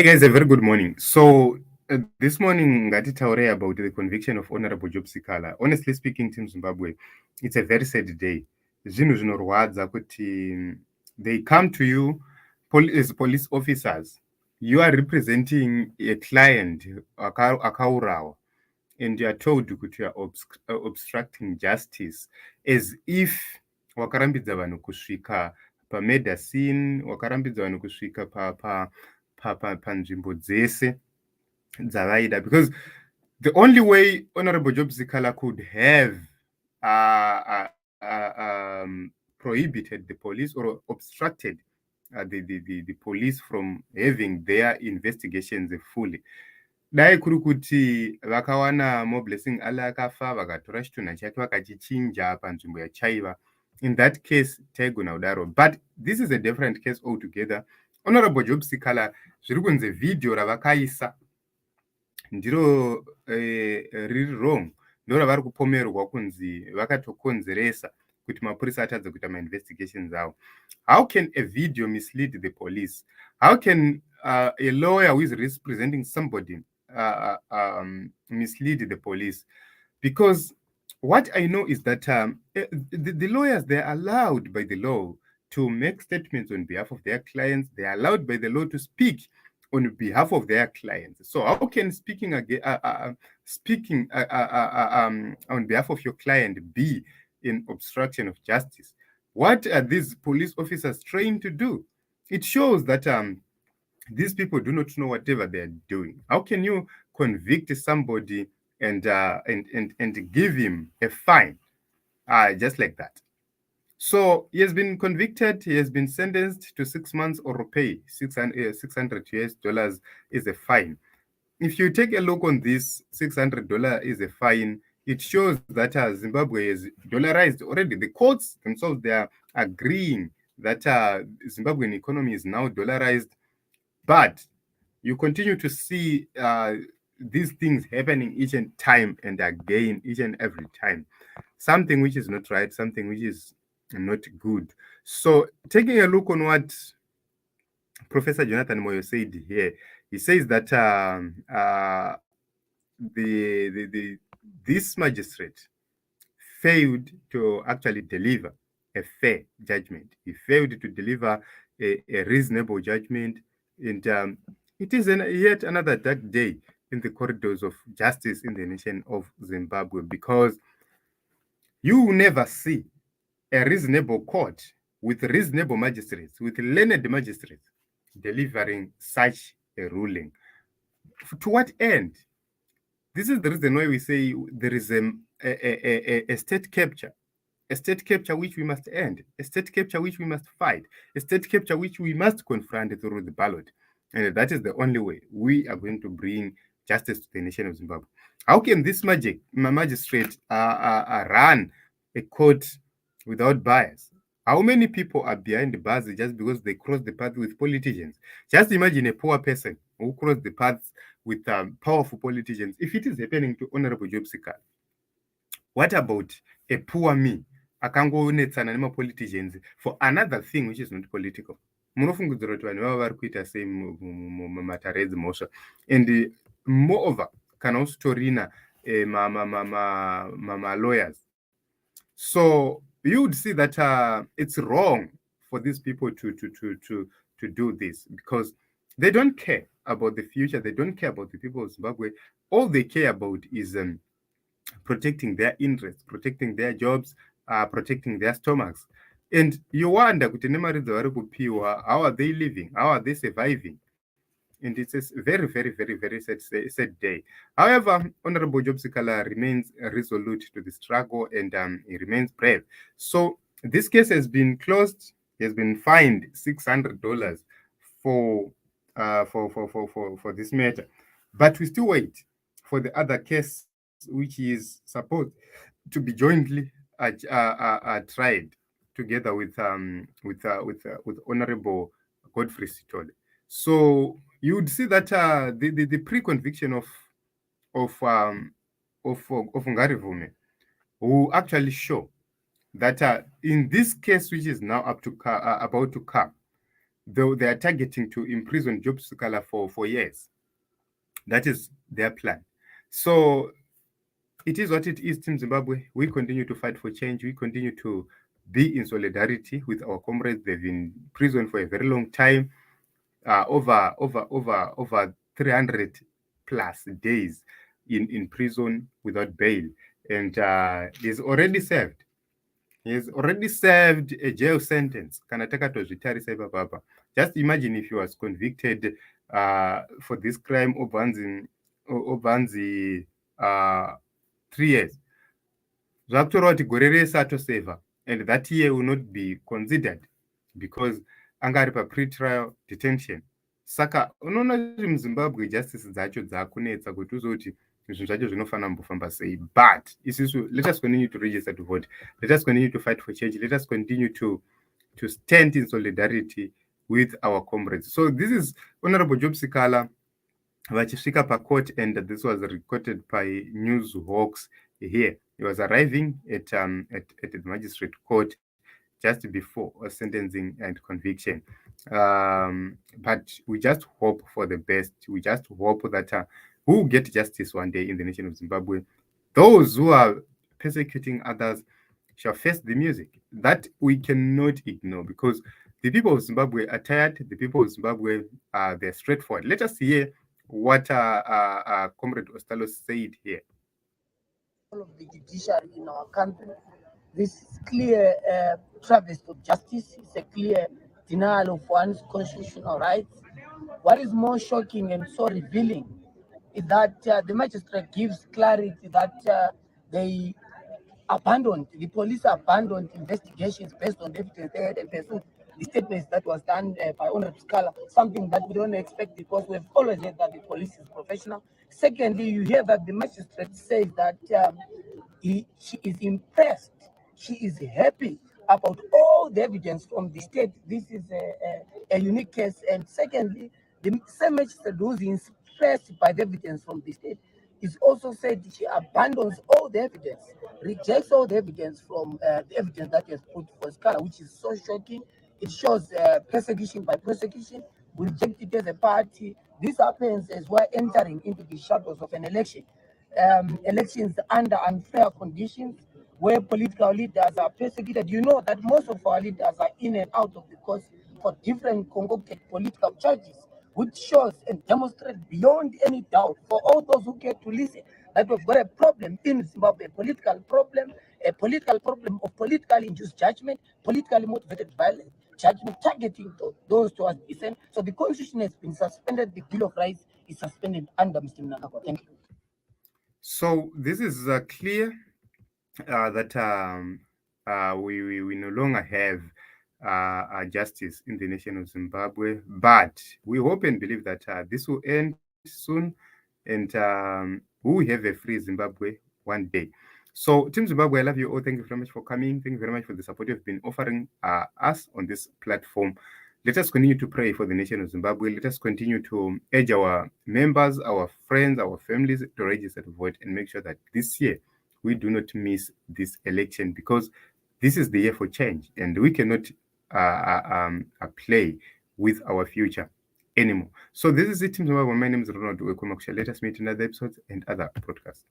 Guys, a very good morning. So this morning, Ngati Taure about the conviction of Honorable Job Sikhala. Honestly speaking, Team Zimbabwe, it's a very sad day. Zvinhu zvinorwadza kuti they come to you as police officers. You are representing a client, akaurawa, and you are told that you are obstructing justice as if wakarambidza vanhu kusvika pamurder scene, wakarambidza vanhu kusvika panzvimbo dzese dzavaida, because the only way Honorable Job Sikhala could have prohibited the police or obstructed the police from having their investigations fully, dai kuri kuti vakawana moblessing ale akafa vakatora chitunha chake vakachichinja panzvimbo yachaiva, in that case taigona kudaro. But this is a different case altogether. Honorable Job Sikhala, zviri kunze vhidhio ravakaisa ndiro riri wrong, ndo ravari kupomerwa kunzi vakatokonzeresa kuti mapurisa atadze kuita mainvestigations avo. How can a video mislead the police? How can a lawyer who is representing somebody mislead the police? Because what I know is that the lawyers, they're allowed by the law to make statements on behalf of their clients. They're allowed by the law to speak on behalf of their clients. So how can speaking on behalf of your client be in obstruction of justice? What are these police officers trying to do? It shows that these people do not know whatever they are doing. How can you convict somebody and give him a fine just like that? So he has been convicted. He has been sentenced to 6 months or pay $600 is a fine. If you take a look on this, $600 is a fine. It shows that Zimbabwe is dollarized already. The courts themselves, they are agreeing that Zimbabwean economy is now dollarized. But you continue to see these things happening each and time and again, each and every time. Something which is not right, something which is not good. So taking a look on what Professor Jonathan Moyo said here, he says that this magistrate failed to actually deliver a fair judgment. He failed to deliver a reasonable judgment, and it is yet another dark day in the corridors of justice in the nation of Zimbabwe, because you will never see a reasonable court with reasonable magistrates, with learned magistrates, delivering such a ruling. To what end? This is the reason why we say there is a state capture which we must end, a state capture which we must fight, a state capture which we must confront through the ballot. And that is the only way we are going to bring justice to the nation of Zimbabwe. How can this magistrate run a court without bias? How many people are behind the bars just because they cross the path with politicians? Just imagine a poor person who crossed the paths with powerful politicians. If it is happening to Honorable Job Sikhala, what about a poor me akangoonetsana nemapoliticians for another thing which is not political? Munofungidzira kuti vanhu vava vari kuita sei mumatare edzimhosva? And moreover, kana usitorina lawyers. So you would see that it's wrong for these people to do this, because they don't care about the future. They don't care about the people of Zimbabwe. All they care about is protecting their interests, protecting their jobs, protecting their stomachs. And you wonder kuti nemari dzavari kupiwa, how are they living? How are they surviving? And it's a very, very, very, very sad day. However, Honorable Job Sikhala remains resolute to the struggle, and he remains brave. So this case has been closed. He has been fined $600 for this matter. But we still wait for the other case, which is supposed to be jointly tried together with Honorable Godfrey Sitole. So you would see that the pre-conviction of Ngarivume will actually show that in this case, which is now about to come, though they are targeting to imprison Job Sikhala for years. That is their plan. So it is what it is, Team Zimbabwe. We continue to fight for change. We continue to be in solidarity with our comrades. They've been in prison for a very long time, over 300 plus days in prison without bail. And he's already served. He has already served a jail sentence. Kanataka tozvitarisa ipapapa. Just imagine if he was convicted for this crime Obanzi 3 years. Zvakutoreva kuti gore rese atosevha, and that year will not be considered because anga ari pa-pre-trial detention. Saka unoona kuti muzimbabwe justice dzacho dzakunetsa kuti uzoti zvinhu zvacho zvinofanira kumbofamba sei. But isusu, let us continue to register to vote. Let us continue to fight for change. Let us continue to stand in solidarity with our comrades. So this is Honorable Job Sikhala vachisvika pacourt, and this was recorded by news hawks here. He was arriving at the magistrate court just before sentencing and conviction. But we just hope for the best. We just hope that we will get justice one day in the nation of Zimbabwe. Those who are persecuting others shall face the music. That we cannot ignore, because the people of Zimbabwe are tired. The people of Zimbabwe they're straightforward. Let us hear what Comrade Ostalo said here. All of the judiciary in our country, this is clear travesty of justice. It's a clear denial of one's constitutional rights. What is more shocking and so revealing is that the magistrate gives clarity that they abandoned, the police abandoned investigations based on evidence they had and pursued the statements that was done by Honorable Sikhala, something that we don't expect because we've always heard that the police is professional. Secondly, you hear that the magistrate says that she is impressed, she is happy about all the evidence from the state. This is a unique case. And secondly, the same magistrate who is impressed by the evidence from the state is also said she abandons all the evidence, rejects all the evidence from the evidence that is put for Sikhala, which is so shocking. It shows persecution by persecution. We reject it as a party. This happens as we're entering into the shadows of an election. Elections under unfair conditions where political leaders are persecuted. You know that most of our leaders are in and out of the courts for different concocted political charges, which shows and demonstrates beyond any doubt for all those who care to listen that we've got a problem in Zimbabwe, a political problem of politically induced judgment, politically motivated violence, judgment targeting those towards dissent. So the constitution has been suspended, the Bill of Rights is suspended under Mr. Mnangagwa. Thank you. So this is clear that we no longer have justice in the nation of Zimbabwe, but we hope and believe that this will end soon, and we will have a free Zimbabwe one day. So, Team Zimbabwe, I love you all. Thank you very much for coming. Thank you very much for the support you've been offering us on this platform. Let us continue to pray for the nation of Zimbabwe. Let us continue to urge our members, our friends, our families to register to vote and make sure that this year we do not miss this election, because this is the year for change, and we cannot play with our future anymore. So this is it, Team Zimbabwe. My name is Ronald Wekumakusha. Let us meet in other episodes and other podcasts.